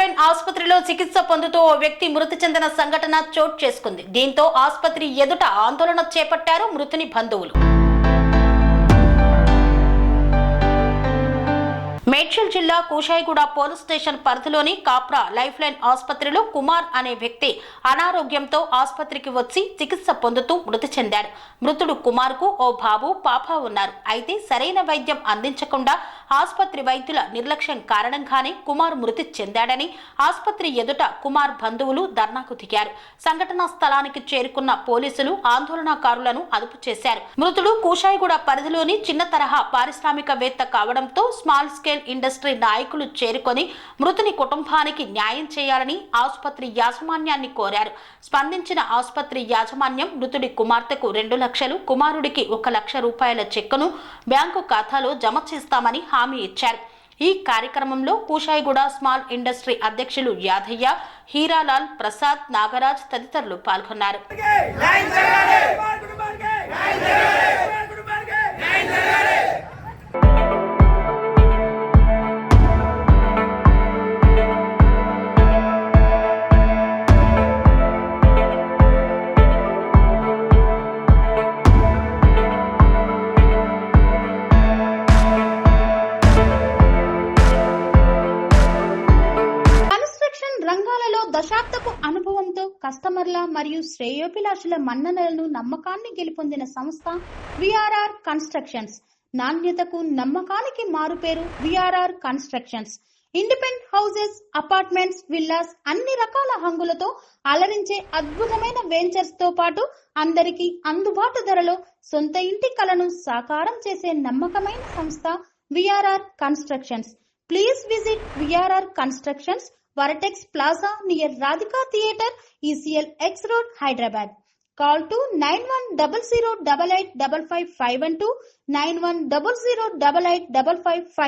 Life ఆసుపత్రిలో చికిత్స పొందుతూ ఓ వ్యక్తి మృతి చెందిన సంఘటన చోటు చేసుకుంది. దీంతో ఆసుపత్రి ఎదుట ఆందోళన చేపట్టారు మృతుని బంధువులు. మేడ్చల్ జిల్లా కూషాయిగూడ పోలీస్ స్టేషన్ పరిధిలోని కాప్రా లైఫ్ లైన్ ఆసుపత్రిలో కుమార్ అనే వ్యక్తి అనారోగ్యంతో ఆసుపత్రికి వచ్చి చికిత్స పొందుతూ మృతి చెందాడు. మృతుడు కుమార్ కు ఓ బాబు పాప ఉన్నారు. అయితే సరైన వైద్యం అందించకుండా ఆసుపత్రి వైద్యుల నిర్లక్ష్యం కారణంగానే కుమార్ మృతి చెందాడని ఆసుపత్రి ఎదుట కుమార్ బంధువులు ధర్నాకు దిగారు. సంఘటనా స్థలానికి చేరుకున్న పోలీసులు ఆందోళనకారులను అదుపు చేశారు. మృతుడు కూషాయిగూడ పరిధిలోని చిన్న తరహా పారిశ్రామికవేత్త కావడంతో స్మాల్ స్కేల్ ఇండస్ట్రీ నాయకులు చేరుకొని మృతుని కుటుంబానికి న్యాయం చేయాలని ఆసుపత్రి యాజమాన్యాన్ని కోరారు. స్పందించిన ఆసుపత్రి యాజమాన్యం మృతుడి కుమార్తెకు 2 లక్షలు, కుమారుడికి 1 లక్ష రూపాయల చెక్కును బ్యాంకు ఖాతాలో జమ చేస్తామని హామీ ఇచ్చారు. ఈ కార్యక్రమంలో కూషాయిగూడ స్మాల్ ఇండస్ట్రీ అధ్యక్షులు యాదయ్య, హీరాలాల్, ప్రసాద్, నాగరాజ్ తదితరులు పాల్గొన్నారు. రంగాలలో దశాబ్దపు అనుభవంతో కస్టమర్ల మరియు శ్రేయోభిలాషుల మన్ననలను నమ్మకాన్ని గెలుపొందిన సంస్థ విఆర్ఆర్ కన్స్ట్రక్షన్స్. నాణ్యతకు నమ్మకానికి మారుపేరు V R R constructions. Independent houses, apartments, villas అన్ని రకాల హంగులతో అలరించే అద్భుతమైన వెంచర్స్ తో పాటు అందరికీ అందుబాటు ధరలో సొంత ఇంటి కలను సాకారం చేసే నమ్మకమైన సంస్థ VRR constructions. Please visit VRR constructions, Varatex Plaza near Radhika Theatre, ECL X Road, Hyderabad. Call to 910088555512, 9100885559.